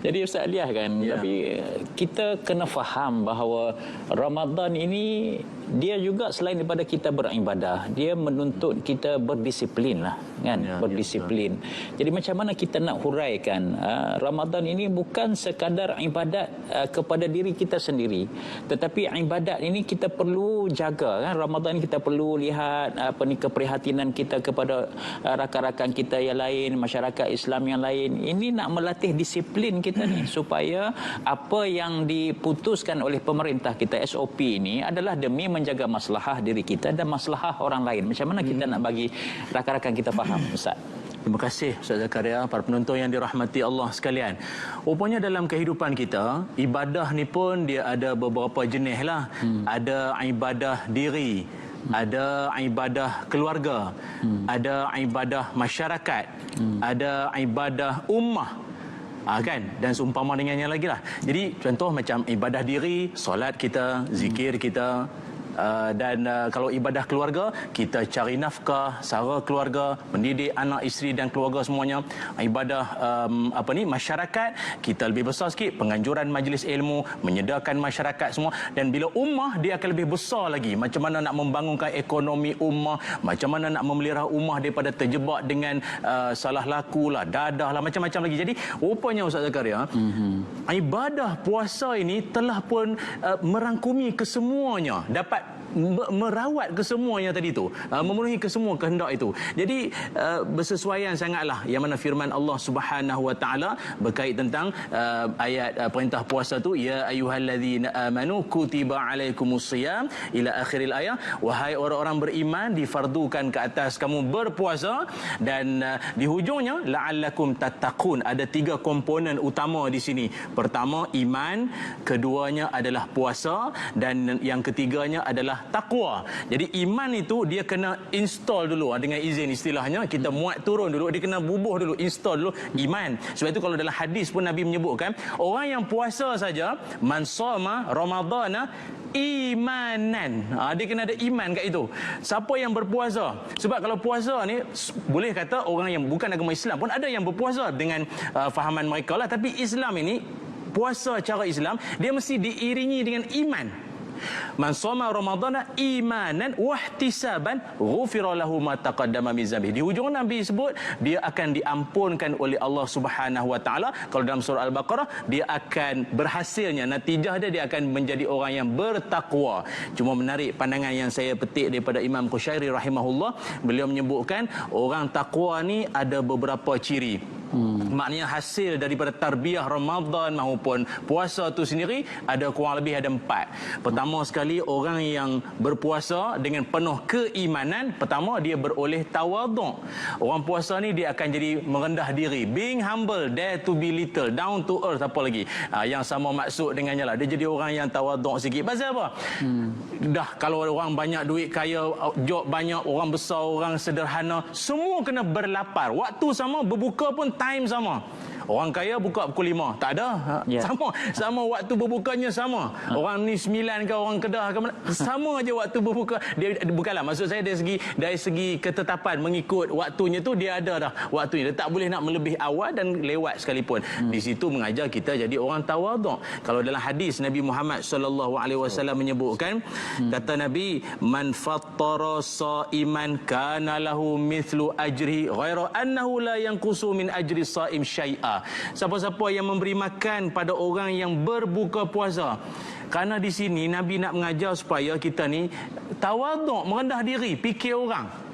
Jadi Ustaz Ilyas kan, tapi kita kena faham bahawa Ramadan ini dia juga selain daripada kita beribadah, dia menuntut kita berdisiplin lah, kan? Berdisiplin. Jadi macam mana kita nak huraikan Ramadan ini bukan sekadar ibadat kepada diri kita sendiri, tetapi ibadat ini kita perlu jaga, kan? Ramadan ini kita perlu lihat keprihatinan kita kepada rakan-rakan kita yang lain, masyarakat Islam yang lain. Ini nak melatih disiplin kita ni supaya apa yang diputuskan oleh pemerintah kita SOP ini adalah demi menjaga maslahah diri kita dan maslahah orang lain. Macam mana kita nak bagi rakan-rakan kita faham, Ustaz? Terima kasih Ustaz Zakaria, para penonton yang dirahmati Allah sekalian. Rupanya dalam kehidupan kita, ibadah ni pun dia ada beberapa jenis lah. Ada ibadah diri, ada ibadah keluarga, ada ibadah masyarakat, ada ibadah ummah. Kan, dan seumpama dengannya lagi lah. Jadi contoh macam ibadah diri, solat kita, zikir kita, dan kalau ibadah keluarga, kita cari nafkah, sara keluarga, mendidik anak, isteri dan keluarga semuanya. Ibadah masyarakat, kita lebih besar sikit, penganjuran majlis ilmu, menyediakan masyarakat semua. Dan bila ummah, dia akan lebih besar lagi. Macam mana nak membangunkan ekonomi ummah, macam mana nak memelihara ummah daripada terjebak dengan salah laku lah, dadah lah, macam-macam lagi. Jadi rupanya Ustaz Zakaria, ibadah puasa ini telah pun merangkumi kesemuanya, dapat merawat kesemuanya tadi tu, memenuhi kesemua kehendak itu. Jadi bersesuaian sangatlah yang mana firman Allah Subhanahu wa taala berkait tentang ayat perintah puasa tu, ya ayyuhallazina amanu kutiba alaikumusiyam ila akhiril ayat, wahai orang-orang beriman difardukan ke atas kamu berpuasa, dan di hujungnya la'allakum tattaqun. Ada 3 komponen utama di sini. Pertama iman, keduanya adalah puasa, dan yang ketiganya adalah takwa. Jadi iman itu dia kena install dulu, dengan izin istilahnya, kita muat turun dulu, dia kena bubuh dulu, install dulu iman. Sebab itu kalau dalam hadis pun Nabi menyebutkan, orang yang puasa saja, man shoma ramadhana imanan, dia kena ada iman kat itu. Siapa yang berpuasa, sebab kalau puasa ni boleh kata orang yang bukan agama Islam pun ada yang berpuasa dengan fahaman mereka lah, tapi Islam ini, puasa cara Islam, dia mesti diiringi dengan iman. Man shoma ramadhana imanan wahtisaban ghufira lahu ma taqaddama min dzambi. Di hujung Nabi sebut dia akan diampunkan oleh Allah Subhanahu wa taala. Kalau dalam surah Al-Baqarah, dia akan berhasilnya, natijah dia akan menjadi orang yang bertakwa. Cuma menarik pandangan yang saya petik daripada Imam Qushairi rahimahullah, beliau menyebutkan orang takwa ni ada beberapa ciri. Maknanya hasil daripada tarbiyah Ramadan maupun puasa tu sendiri ada kurang lebih ada 4. Pertama sekali, orang yang berpuasa dengan penuh keimanan, pertama dia beroleh tawaduk. Orang puasa ni dia akan jadi merendah diri, being humble, dare to be little, down to earth, apa lagi yang sama maksud dengannya lah. Dia jadi orang yang tawaduk sikit. Pasal apa? Dah kalau orang banyak duit, kaya, job banyak, orang besar, orang sederhana, semua kena berlapar. Waktu sama, berbuka pun time sama. Orang kaya buka pukul 5, tak ada. Sama waktu berbukanya sama. Orang ni 9 ke, orang Kedah ke mana, sama aja waktu berbuka. Dia bukanlah, maksud saya dari segi ketetapan mengikut waktunya tu, dia ada dah waktunya. Dia tak boleh nak melebih awal dan lewat sekalipun. Di situ mengajar kita jadi orang tawaduk. Kalau dalam hadis Nabi Muhammad sallallahu alaihi wasallam menyebutkan, kata Nabi, man fattara saiman kana lahu mithlu ajri ghaira annahu la yanqusu min ajri saim syai'a. Siapa-siapa yang memberi makan pada orang yang berbuka puasa. Karena di sini Nabi nak mengajar supaya kita ni tawaduk, merendah diri, fikir orang.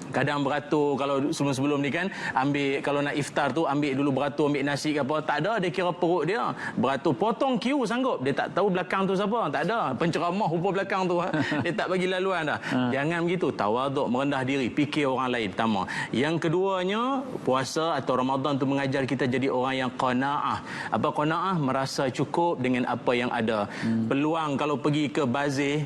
Kadang beratur, kalau sebelum-sebelum ni kan, ambil, kalau nak iftar tu ambil dulu beratur, ambil nasi ke apa, tak ada, dia kira perut dia. Beratur potong queue sanggup, dia tak tahu belakang tu siapa, tak ada. Penceramah rupa belakang tu, dia tak bagi laluan dah. Jangan begitu, tawaduk, merendah diri, fikir orang lain pertama. Yang keduanya, puasa atau Ramadan tu mengajar kita jadi orang yang qanaah. Apa qanaah? Merasa cukup dengan apa yang ada. Peluang kalau pergi ke bazar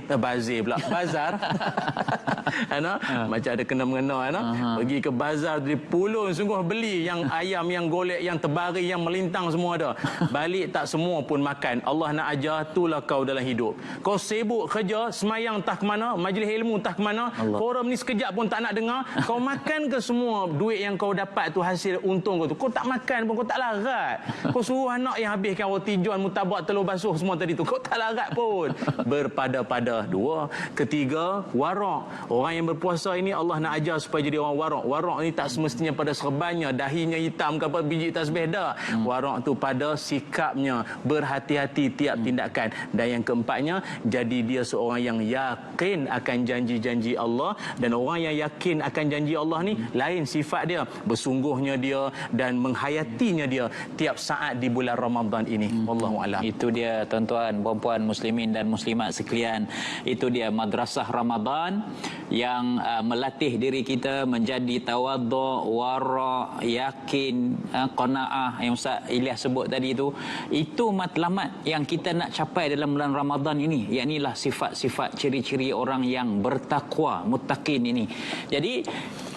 macam ada kena mengena mana pergi ke bazar di Pulun sungguh beli yang ayam yang golek yang terbari yang melintang semua ada. Balik tak semua pun makan. Allah nak ajar itulah kau dalam hidup. Kau sibuk kerja, semayang tak ke mana, majlis ilmu tak ke mana, forum ni sekejap pun tak nak dengar. Kau makan ke semua duit yang kau dapat tu hasil untung kau tu? Kau tak makan pun, kau tak larat. Kau suruh anak yang habiskan roti john, mutabak, telur basuh semua tadi tu, kau tak larat pun. Berpada-pada. Dua. Ketiga, warak. Orang yang berpuasa ini Allah nak ajar supaya jadi orang warak. Warak ni tak semestinya pada serbannya, dahinya hitam ke apa, biji tasbih dah. Warak tu pada sikapnya, berhati-hati tiap tindakan. Dan yang keempatnya, jadi dia seorang yang yakin akan janji-janji Allah. Dan orang yang yakin akan janji Allah ni lain sifat dia, bersungguhnya dia dan menghayatinya dia tiap saat di bulan Ramadan ini. Wallahu a'lam. Itu dia tuan-tuan, puan-puan muslimin dan muslimat sekalian. Itu dia madrasah Ramadan yang melatih diri kita menjadi tawadhu, wara, yakin, qanaah yang Ustaz Ilyas sebut tadi itu. Itu matlamat yang kita nak capai dalam bulan Ramadan ini. Iaitu sifat-sifat ciri-ciri orang yang bertakwa, muttaqin ini. Jadi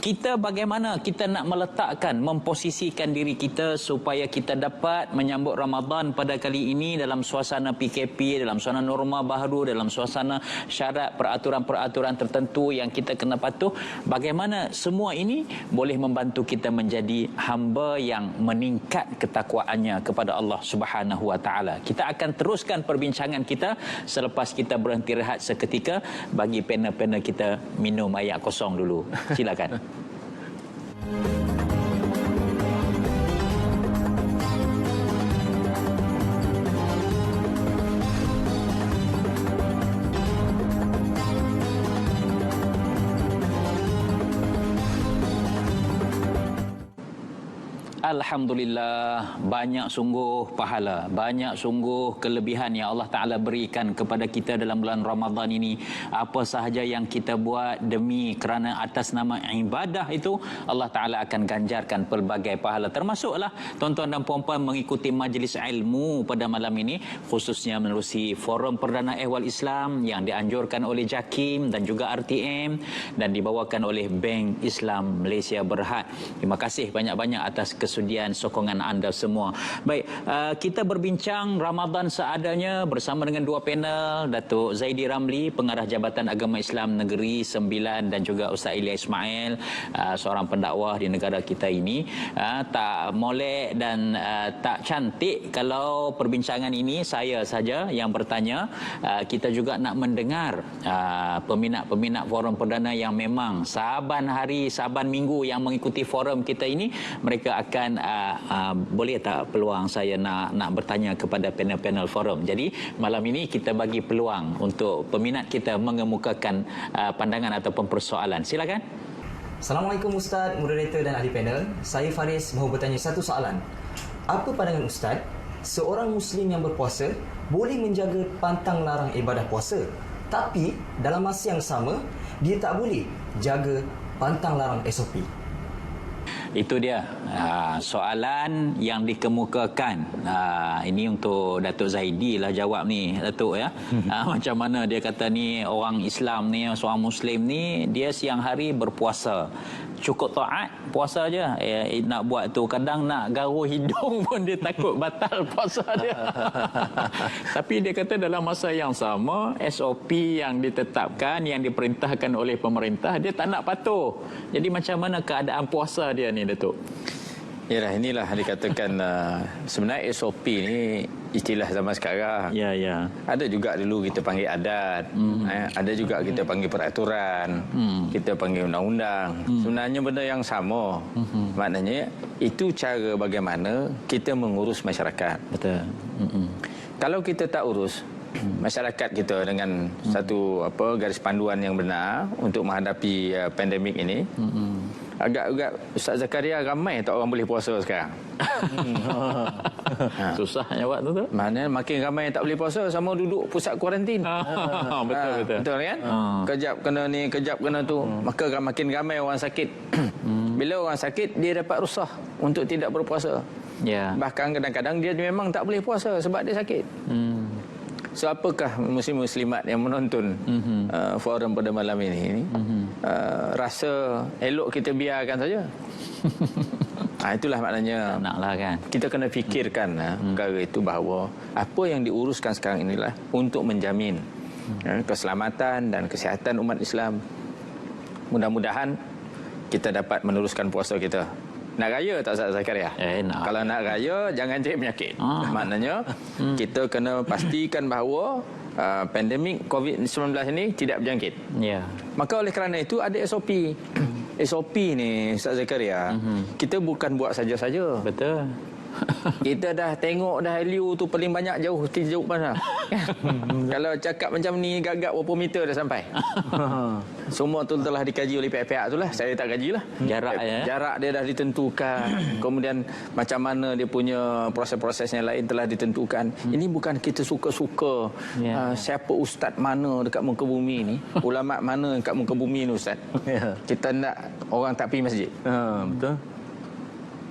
kita bagaimana kita nak meletakkan, memposisikan diri kita supaya kita dapat menyambut Ramadan pada kali ini dalam suasana PKP, dalam suasana norma baru, dalam suasana syarat peraturan-peraturan tertentu yang kita kena patuh. Bagaimana semua ini boleh membantu kita menjadi hamba yang meningkat ketakwaannya kepada Allah Subhanahu Wa Taala. Kita akan teruskan perbincangan kita selepas kita berhenti rehat seketika. Bagi panel-panel kita minum air kosong dulu. Silakan. Alhamdulillah, banyak sungguh pahala, banyak sungguh kelebihan yang Allah Ta'ala berikan kepada kita dalam bulan Ramadan ini. Apa sahaja yang kita buat demi kerana atas nama ibadah itu, Allah Ta'ala akan ganjarkan pelbagai pahala. Termasuklah tuan-tuan dan puan-puan mengikuti majlis ilmu pada malam ini, khususnya menerusi Forum Perdana Ehwal Islam yang dianjurkan oleh JAKIM dan juga RTM dan dibawakan oleh Bank Islam Malaysia Berhad. Terima kasih banyak-banyak atas kesudian sokongan anda semua. Baik, kita berbincang Ramadan seadanya bersama dengan dua panel, Datuk Zaidi Ramli, Pengarah Jabatan Agama Islam Negeri Sembilan, dan juga Ustaz Ilyas Ismail, seorang pendakwah di negara kita ini. Tak molek dan tak cantik kalau perbincangan ini saya saja yang bertanya. Kita juga nak mendengar peminat-peminat forum perdana yang memang saban hari, saban minggu yang mengikuti forum kita ini, mereka akan boleh tak peluang saya nak bertanya kepada panel-panel forum. Jadi malam ini kita bagi peluang untuk peminat kita mengemukakan pandangan ataupun persoalan. Silakan. Assalamualaikum Ustaz, moderator dan ahli panel. Saya Faris mahu bertanya satu soalan. Apa pandangan Ustaz, seorang Muslim yang berpuasa boleh menjaga pantang larang ibadah puasa, tapi dalam masa yang sama dia tak boleh jaga pantang larang SOP? Itu dia soalan yang dikemukakan. Ini untuk Datuk Zaidi lah jawab ni, Datuk ya. Macam mana dia kata ni orang Islam ni, seorang Muslim ni, dia siang hari berpuasa, cukup taat puasa je. Nak buat tu kadang nak garuh hidung pun dia takut batal puasa dia. Tapi dia kata dalam masa yang sama, SOP yang ditetapkan, yang diperintahkan oleh pemerintah, dia tak nak patuh. Jadi macam mana keadaan puasa dia ni, Datuk? Yalah, inilah dikatakan sebenarnya SOP ni istilah zaman sekarang. Ya, ya. Ada juga dulu kita panggil adat, ada juga kita panggil peraturan, kita panggil undang-undang. Sebenarnya benda yang sama. Maknanya itu cara bagaimana kita mengurus masyarakat. Betul. Kalau kita tak urus masyarakat kita dengan satu garis panduan yang benar untuk menghadapi pandemik ini, agak-agak Ustaz Zakaria, ramai tak orang boleh puasa sekarang. Susah jawab tu. Maknanya makin ramai tak boleh puasa, sama duduk pusat kuarantin. Betul. Betul kan? Kejap kena ni, kejap kena tu. Maka makin ramai orang sakit. Bila orang sakit, dia dapat rusah untuk tidak berpuasa. Ya. Bahkan kadang-kadang dia memang tak boleh puasa sebab dia sakit. So apakah muslim-muslimat yang menonton forum pada malam ini rasa elok kita biarkan saja? Itulah maknanya Naklah kan. kita kena fikirkan perkara itu, bahawa apa yang diuruskan sekarang inilah untuk menjamin keselamatan dan kesihatan umat Islam. Mudah-mudahan kita dapat meneruskan puasa kita. Nak raya tak Ustaz Zakaria? Nak. Kalau nak raya, jangan cari penyakit. Maknanya, kita kena pastikan bahawa pandemik COVID-19 ini tidak berjangkit. Ya. Maka oleh kerana itu, ada SOP. SOP ni, Ustaz Zakaria, kita bukan buat saja-saja. Betul. Kita dah tengok dah Heliu tu paling banyak jauh mana. Kalau cakap macam ni, gagap berapa meter dah sampai. Semua tu telah dikaji oleh pihak-pihak tu lah. Saya tak kaji lah. Jarak dia dah ditentukan. Kemudian macam mana dia punya proses-proses yang lain telah ditentukan. Ini bukan kita suka-suka siapa ustaz mana dekat muka bumi ni, ulama' mana dekat muka bumi ni ustaz. Kita nak orang tak pergi masjid. Betul.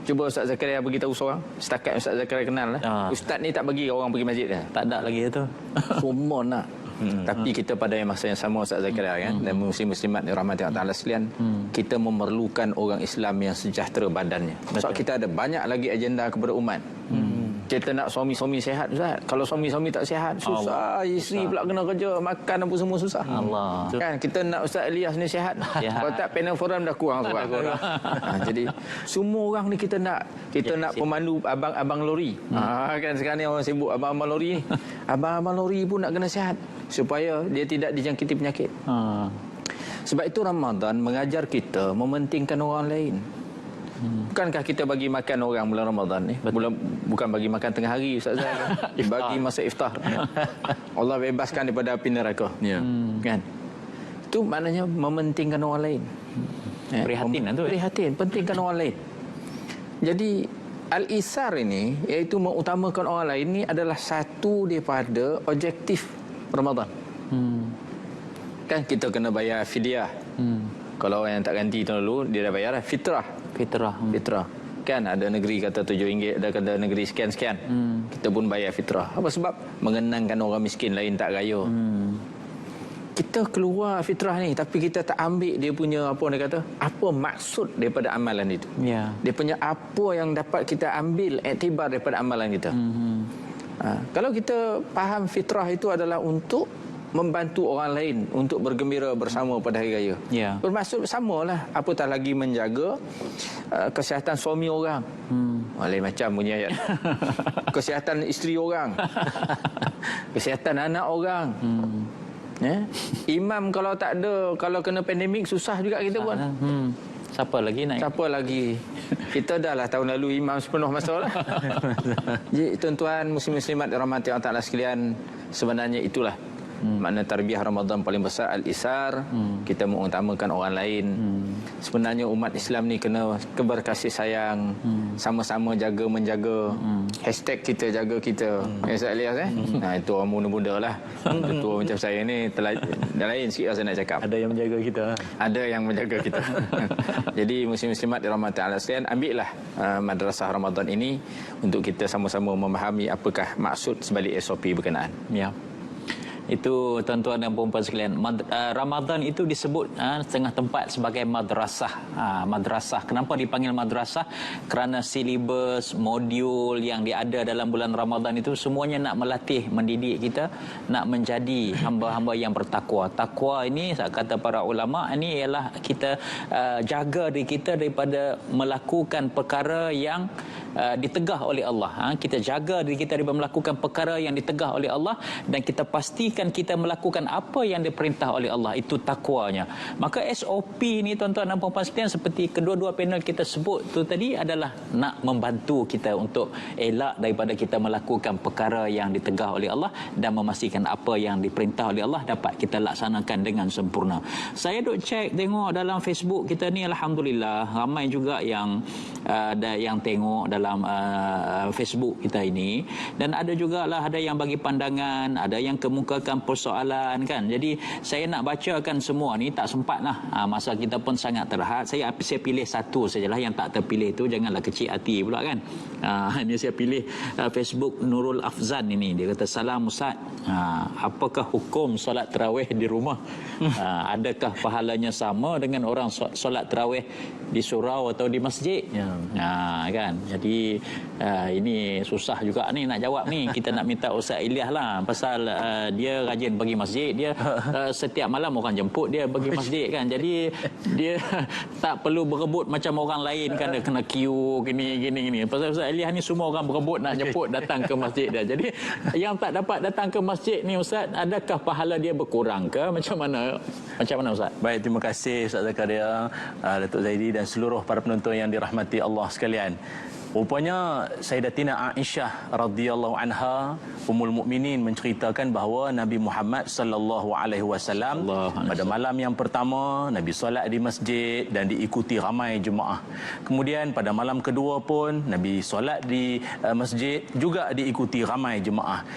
Cuba Ustaz Zakaria beritahu seorang. Setakat Ustaz Zakaria kenal lah. Ustaz ni tak bagi orang pergi masjid dah. Tak ada lagi itu. Semua nak. Tapi kita pada masa yang sama Ustaz Zakaria kan, dan muslim-muslimat dirahmati Allah Taala sekalian, kita memerlukan orang Islam yang sejahtera badannya. Sebab kita ada banyak lagi agenda kepada umat. Kita nak suami-suami sihat Ustaz. Kalau suami-suami tak sihat, susah. Isteri pula kena kerja, makan apa semua susah. Allah. Kan kita nak Ustaz Elias ni sihat. Kalau tak panel forum dah kurang seorang. Jadi semua orang ni kita nak pemandu abang-abang lori. Kan sekarang ni orang sibuk abang-abang lori ni. Abang-abang lori pun nak kena sihat supaya dia tidak dijangkiti penyakit. Sebab itu Ramadan mengajar kita mementingkan orang lain. Bukankah kita bagi makan orang bulan Ramadan ni? Bukan bagi makan tengah hari Ustaz Zahir. Bagi masa iftar. Allah bebaskan daripada api neraka. Kan? Itu maknanya mementingkan orang lain. Prihatin lah tu. Prihatin, pentingkan orang lain. Jadi al-isar ini, iaitu mengutamakan orang lain ni, adalah satu daripada objektif Ramadan. Kan kita kena bayar fidyah. Kalau orang yang tak ganti tahun lalu, dia dah bayar fitrah. Fitrah. Kan ada negeri kata RM7, ada negeri sekian-sekian. Kita pun bayar fitrah. Apa sebab? Mengenangkan orang miskin lain tak raya. Kita keluar fitrah ni, tapi kita tak ambil dia punya, apa dia kata, apa maksud daripada amalan itu. Dia punya apa yang dapat kita ambil iktibar daripada amalan kita. Kalau kita faham fitrah itu adalah untuk membantu orang lain untuk bergembira bersama pada hari raya. Bermaksud samalah, apatah lagi menjaga kesihatan suami orang. Lain macam punya ayat. Kesihatan isteri orang. Kesihatan anak orang. Imam kalau tak ada, kalau kena pandemik susah juga kita pun. Siapa lagi naik? Siapa lagi? Kita dah lah tahun lalu imam sepenuh masa lah. Jadi tuan-tuan muslim-muslimat dirahmati Allah Taala sekalian, sebenarnya itulah makna tarbiyah Ramadan paling besar, al-isar. Kita mengutamakan orang lain. Sebenarnya umat Islam ni kena berkasih sayang, sama-sama jaga menjaga. Hashtag kita jaga kita. Ustaz Elias itu orang muda-muda lah. Ketua macam saya ni dah lain sikit lah saya nak cakap. Ada yang menjaga kita. Ada yang menjaga kita. Jadi muslim-muslimat dirahmati Allah sekalian, ambillah madrasah Ramadan ini untuk kita sama-sama memahami apakah maksud sebalik SOP berkenaan. Itu tuan-tuan dan puan-puan sekalian, Ramadan itu disebut setengah tempat sebagai madrasah. Madrasah, kenapa dipanggil madrasah? Kerana silibus, modul yang ada dalam bulan Ramadan itu semuanya nak melatih, mendidik kita nak menjadi hamba-hamba yang bertakwa. Takwa ini, kata para ulama, ini ialah kita jaga diri kita daripada melakukan perkara yang ditegah oleh Allah. Kita jaga diri kita daripada melakukan perkara yang ditegah oleh Allah, dan kita pastikan kita melakukan apa yang diperintah oleh Allah. Itu takwanya. Maka SOP ni tuan-tuan dan puan-puan sekalian, seperti kedua-dua panel kita sebut tu tadi, adalah nak membantu kita untuk elak daripada kita melakukan perkara yang ditegah oleh Allah, dan memastikan apa yang diperintah oleh Allah dapat kita laksanakan dengan sempurna. Saya duk cek tengok dalam Facebook kita ni, alhamdulillah ramai juga yang tengok dalam Facebook kita ini, dan ada jugalah ada yang bagi pandangan, ada yang kemukakan persoalan kan. Jadi saya nak bacakan semua ni tak sempat lah. Masa kita pun sangat terhad. Saya pilih satu sajalah, yang tak terpilih tu janganlah kecil hati pula kan. Ini saya pilih Facebook Nurul Afzan ini. Dia kata, salam Ustaz, apakah hukum solat tarawih di rumah? Adakah pahalanya sama dengan orang solat tarawih di surau atau di masjid? Kan? Jadi ini susah juga ni nak jawab ni. Kita nak minta Ustaz Ilyas lah, pasal dia rajin pergi masjid. Dia setiap malam orang jemput dia pergi masjid kan. Jadi dia tak perlu berebut macam orang lain kan, dia kena queue gini. Pasal Ustaz Ilyas ni semua orang berebut nak jemput datang ke masjid dia. Jadi yang tak dapat datang ke masjid ni Ustaz, adakah pahala dia berkurang ke? Macam mana Ustaz? Baik, terima kasih Ustaz Zakaria, Datuk Zaidi dan seluruh para penonton yang dirahmati Allah sekalian. Rupanya Sayyidatina Aisyah radhiyallahu anha Ummul Mukminin menceritakan bahawa Nabi Muhammad sallallahu alaihi wasallam pada malam yang pertama Nabi solat di masjid dan diikuti ramai jemaah. Kemudian pada malam kedua pun Nabi solat di masjid juga diikuti ramai jemaah.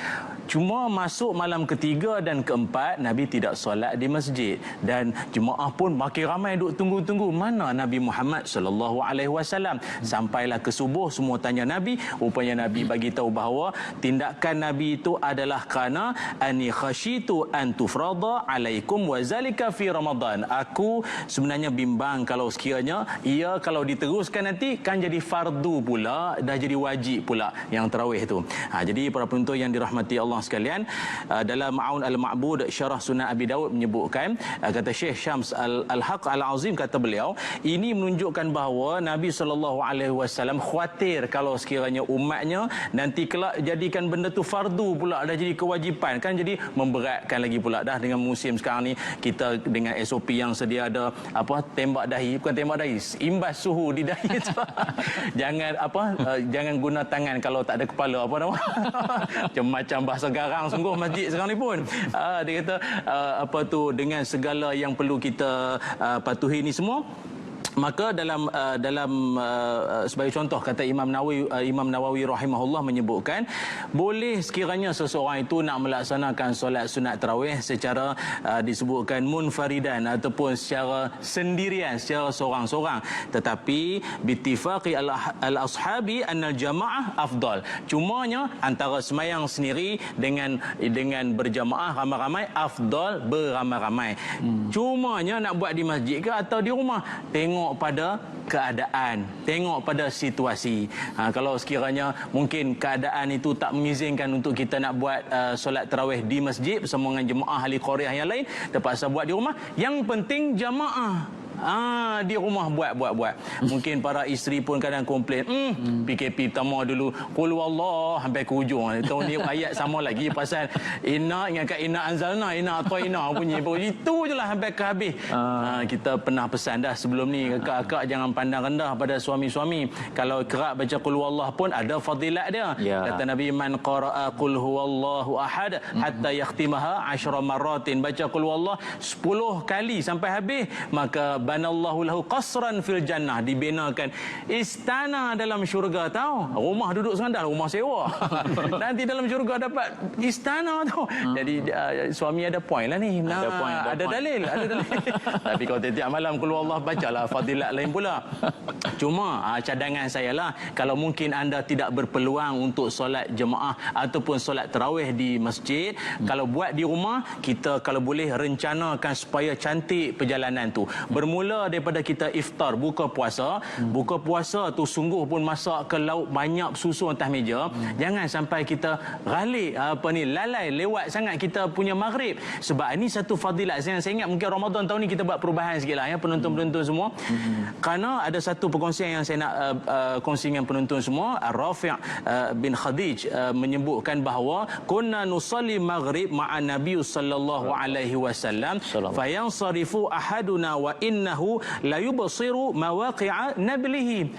Cuma masuk malam ketiga dan keempat Nabi tidak solat di masjid dan jemaah pun makin ramai duk tunggu-tunggu mana Nabi Muhammad sallallahu alaihi wasallam. Sampailah ke subuh semua tanya Nabi. Rupanya Nabi bagi tahu bahawa tindakan Nabi itu adalah kerana ani khasyitu an tufrada alaikum wa zalika fi Ramadan. Aku sebenarnya bimbang kalau sekiranya ia kalau diteruskan nanti kan jadi fardu pula, dah jadi wajib pula yang tarawih tu. Jadi para penonton yang dirahmati Allah sekalian, dalam Ma'un al-Ma'bud Syarah Sunan Abi Daud menyebutkan, kata Syekh Syams Al-Haq Al-Azim, kata beliau, ini menunjukkan bahawa Nabi SAW khawatir kalau sekiranya umatnya nanti kelak jadikan benda tu fardu pula, dah jadi kewajipan, kan jadi memberatkan lagi pula. Dah dengan musim sekarang ni kita dengan SOP yang sedia ada tembak dahi, bukan tembak dahi, imbas suhu di dahi tu. Jangan guna tangan kalau tak ada kepala, macam bahasa garang sungguh masjid sekarang ni pun. Dia kata dengan segala yang perlu kita patuhi ni semua. Maka dalam sebagai contoh kata Imam Nawawi rahimahullah menyebutkan, boleh sekiranya seseorang itu nak melaksanakan solat sunat tarawih secara disebutkan munfaridan ataupun secara sendirian, secara seorang-seorang, tetapi bittifaqi al-ashabi annal jamaah afdal. Cumanya antara semayang sendiri dengan berjamaah ramai-ramai afdal beramai-ramai. Cumanya nak buat di masjid ke atau di rumah, tengok pada keadaan, tengok pada situasi. Kalau sekiranya mungkin keadaan itu tak mengizinkan untuk kita nak buat solat tarawih di masjid bersama dengan jemaah ahli qaryah yang lain, terpaksa buat di rumah. Yang penting jamaah di rumah buat. Mungkin para isteri pun kadang komplain, PKP pertama dulu qul wallah sampai ke hujung. Tahun ni ayat sama lagi pasal inna ingatkan inna anzalna inna ataina bunyi itu je lah sampai ke habis. Kita pernah pesan dah sebelum ni, kakak jangan pandang rendah pada suami-suami. Kalau kerap baca qul wallah pun ada fadilat dia. Kata Nabi, man qara'a qul huwallahu ahad hatta yakhtimaha 10 maratin, baca qul wallah 10 kali sampai habis, maka banallahu lahu qasran fil jannah, dibinakan istana dalam syurga. Tahu, rumah duduk sandal, rumah sewa. Nanti dalam syurga dapat istana tu. Jadi suami ada point lah ni. Ada dalil. Tapi kalau tiap malam keluar Allah bacalah fadilat lain pula. Cuma cadangan saya lah, kalau mungkin anda tidak berpeluang untuk solat jemaah ataupun solat tarawih di masjid, kalau buat di rumah, kita kalau boleh rencanakan supaya cantik perjalanan tu. Bermula daripada kita iftar, buka puasa. Buka puasa tu sungguh pun masak ke lauk banyak susu atas meja. Jangan sampai kita galik lalai lewat sangat kita punya maghrib. Sebab ini satu fadilat. Saya ingat mungkin Ramadan tahun ni kita buat perubahan sikit lah ya, penonton-penonton semua. Kerana ada satu perkongsian yang saya nak kongsi dengan penonton semua. Rafi' bin Khadij menyebutkan bahawa kunna nusalli maghrib ma'an Nabi sallallahu alaihi wasallam fayansarifu ahaduna wa innahu la yubsiru mawaqi'a nablihi.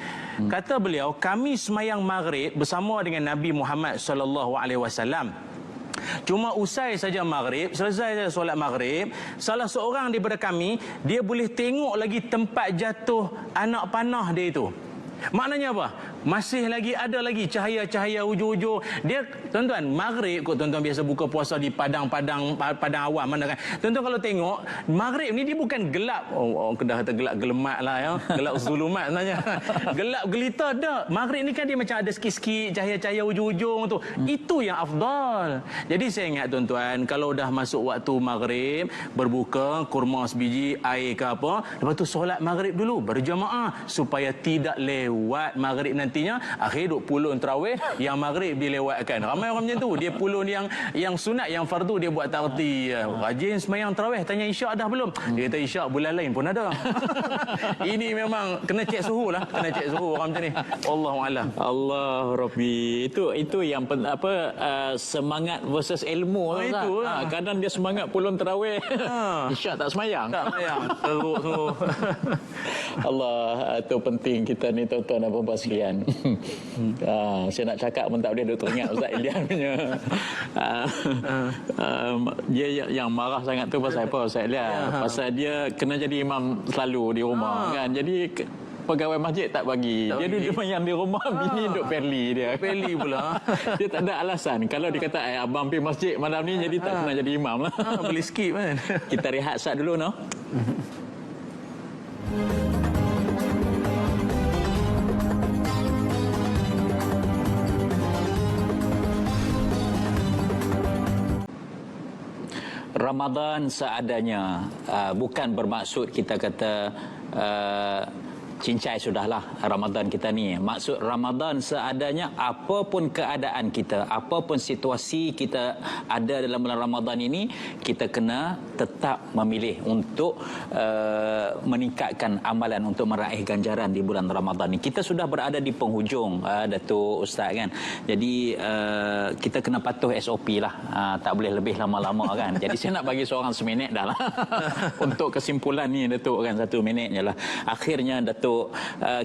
Kata beliau, kami semayang maghrib bersama dengan Nabi Muhammad sallallahu alaihi wasallam. Cuma usai saja maghrib, selesai saja solat maghrib, salah seorang daripada kami, dia boleh tengok lagi tempat jatuh anak panah dia itu. Maknanya apa? masih lagi ada lagi cahaya-cahaya hujung-hujung. Dia tuan-tuan, maghrib kot tuan-tuan biasa buka puasa di padang awam mana kan. Tuan-tuan kalau tengok maghrib ni dia bukan gelap. Oh kedah kata gelap gelemat lah ya. Gelap zulumat sebenarnya. Gelap gelita dah. Maghrib ni kan dia macam ada sikit-sikit cahaya-cahaya hujung-hujung tu. Itu yang afdal. Jadi saya ingat tuan-tuan, kalau dah masuk waktu maghrib, berbuka kurma sebiji, air ke apa, lepas tu solat maghrib dulu berjamaah supaya tidak lewat maghrib nantinya akhir duk pulun tarawih yang maghrib dilewatkan. Ramai orang macam tu. Dia pulun yang sunat, yang fardu dia buat tak reti. Rajin sembahyang tarawih, tanya isyak dah belum? Dia kata isyak bulan lain pun ada. Ini memang kena cek suhu lah, kena cek suhu orang macam ni. Allahuakbar. Allah Rabbi. Itu yang semangat versus ilmu lah. Itu lah. Kadang dia semangat pulun tarawih. Isyak tak semayang. Tak semayang. Teruk semua. Allah, itu penting kita ni tuan-tuan dan puan-puan sekalian. Saya nak cakap pun tak boleh duk teringat Ustaz Ilian punya. Dia yang marah sangat tu pasal apa Ustaz Ilian? Pasal dia kena jadi imam selalu di rumah kan. Jadi pegawai masjid tak bagi. Dia duduk yang di rumah, bini duduk perli dia. Perli pula. Dia tak ada alasan. Kalau dia kata abang pergi masjid malam ni jadi tak kena jadi imam lah. Boleh skip kan. Kita rehat sat dulu no. Ramadan seadanya, bukan bermaksud kita kata cincai sudahlah Ramadan kita ni. Maksud Ramadan seadanya, apapun keadaan kita, apapun situasi kita ada dalam bulan Ramadan ini, kita kena tetap memilih untuk meningkatkan amalan untuk meraih ganjaran di bulan Ramadan ni. Kita sudah berada di penghujung Datuk Ustaz kan. Jadi kita kena patuh SOP lah. Tak boleh lebih lama-lama kan. Jadi saya nak bagi seorang seminit dah lah. Untuk kesimpulan ni Datuk kan, 1 minit je lah. Akhirnya Datuk,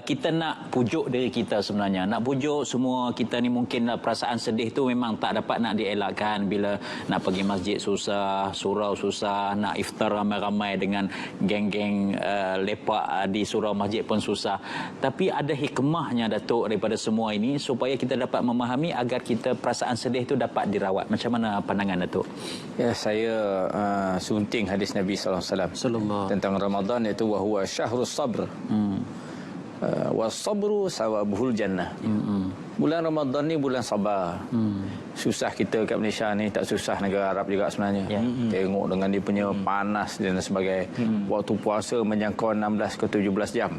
kita nak pujuk diri kita sebenarnya. Nak pujuk semua kita ni, mungkin perasaan sedih tu memang tak dapat nak dielakkan. Bila nak pergi masjid susah, surau susah, nak iftar ramai-ramai dengan geng-geng lepak di surau masjid pun susah. Tapi ada hikmahnya Datuk daripada semua ini, supaya kita dapat memahami agar kita perasaan sedih tu dapat dirawat. Macam mana pandangan Datuk? Ya, saya sunting hadis Nabi SAW tentang Ramadan, iaitu wa huwa syahrus sabr. Wasabru sawabuhul jannah. Bulan Ramadan ni bulan sabar. Susah kita kat Malaysia ni, tak susah negara Arab juga sebenarnya. Tengok dengan dia punya panas dan sebagainya. Waktu puasa menjangkau 16 ke 17 jam.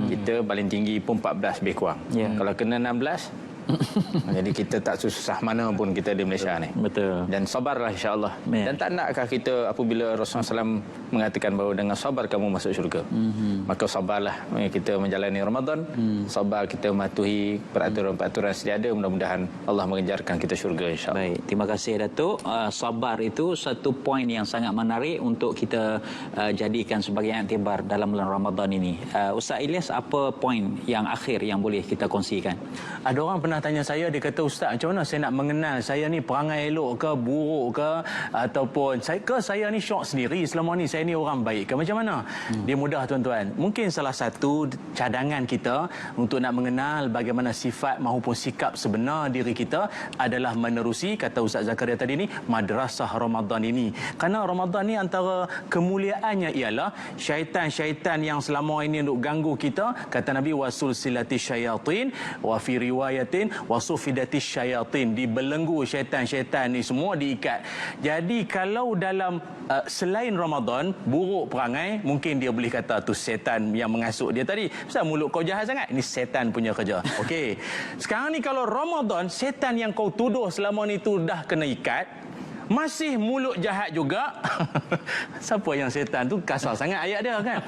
Kita paling tinggi pun 14 lebih kurang. Kalau kena 16, jadi kita tak susah mana pun kita di Malaysia ni. Betul. Dan sabarlah insya-Allah. Dan tak nakkah kita apabila Rasulullah SAW mengatakan bahawa dengan sabar kamu masuk syurga. Maka sabarlah kita menjalani Ramadan. Sabar kita mematuhi peraturan-peraturan sedia ada. Mudah-mudahan Allah mengejarkan kita syurga insya-Allah. Baik, terima kasih Datuk. Sabar itu satu poin yang sangat menarik untuk kita jadikan sebagai iktibar dalam bulan Ramadan ini. Ustaz Ilyas, apa poin yang akhir yang boleh kita kongsikan? Ada orang pernah tanya saya, dia kata, Ustaz, macam mana saya nak mengenal saya ni perangai elok ke, buruk ke, ataupun saya ni syok sendiri selama ni, saya ni orang baik ke, macam mana? Dia mudah tuan-tuan. Mungkin salah satu cadangan kita untuk nak mengenal bagaimana sifat maupun sikap sebenar diri kita adalah menerusi, kata Ustaz Zakaria tadi ni, madrasah Ramadan ini. Kerana Ramadan ni antara kemuliaannya ialah syaitan-syaitan yang selama ini untuk ganggu kita, kata Nabi, wasul silati syayatin wa fi riwayatin wasufidatis syayatin, dibelenggu syaitan-syaitan ni semua, diikat. Jadi kalau dalam selain Ramadan buruk perangai, mungkin dia boleh kata tu setan yang mengasuk dia tadi, pasal mulut kau jahat sangat, ini setan punya kerja. Okey, sekarang ni kalau Ramadan, setan yang kau tuduh selama ni tu dah kena ikat, masih mulut jahat juga. Siapa yang setan tu? Kasar sangat ayat dia kan.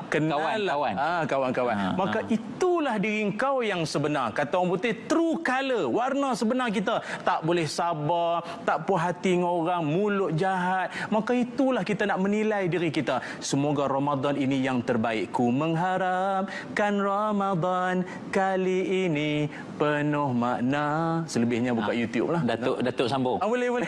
Kawan-kawan. Kawan-kawan. Maka itulah diri kau yang sebenar. Kata orang putih, true color, warna sebenar kita. Tak boleh sabar, tak puas hati dengan orang, mulut jahat. Maka itulah kita nak menilai diri kita. Semoga Ramadan ini yang terbaik. Ku mengharapkan Ramadan kali ini penuh makna. Selebihnya buka YouTube lah. Datuk sambung. Boleh.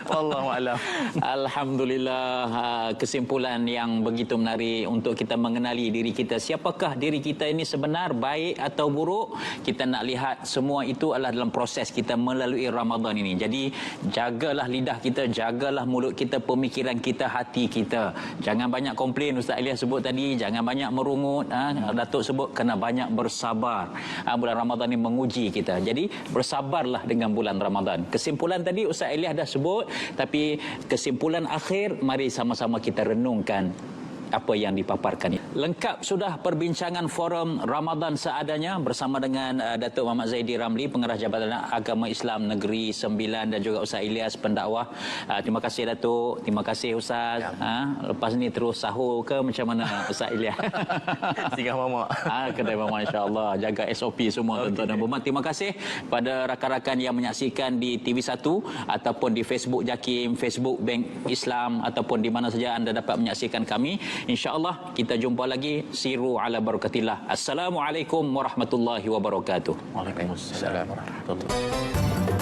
Wallahu a'lam. Alhamdulillah, kesimpulan yang begitu menarik untuk kita mengenali diri kita. Siapakah diri kita ini sebenar, baik atau buruk? Kita nak lihat semua itu adalah dalam proses kita melalui Ramadan ini. Jadi jagalah lidah kita, jagalah mulut kita, pemikiran kita, hati kita. Jangan banyak komplain, Ustaz Ilyas sebut tadi, jangan banyak merungut. Datuk sebut kena banyak bersabar. Bulan Ramadan ini menguji kita. Jadi bersabarlah dengan bulan Ramadan. Kesimpulan tadi Ustaz Ilyas dah sebut, tapi kesimpulan akhir mari sama-sama kita renungkan apa yang dipaparkan. Lengkap sudah perbincangan forum Ramadan seadanya bersama dengan Datuk Muhammad Zaidi Ramli, Pengarah Jabatan Agama Islam Negeri Sembilan, dan juga Ustaz Ilyas, pendakwah. Terima kasih Datuk, terima kasih Ustaz. Lepas ni terus sahur ke macam mana Ustaz Ilyas? Singgah mamak. Kedai mamak, insya-Allah. Jaga SOP semua tuan-tuan dan puan. Terima kasih pada rakan-rakan yang menyaksikan di TV1 ataupun di Facebook Jakim, Facebook Bank Islam, ataupun di mana saja anda dapat menyaksikan kami. InsyaAllah kita jumpa lagi. Siru ala barakatillah. Assalamualaikum warahmatullahi wabarakatuh. Waalaikumsalam warahmatullahi wabarakatuh.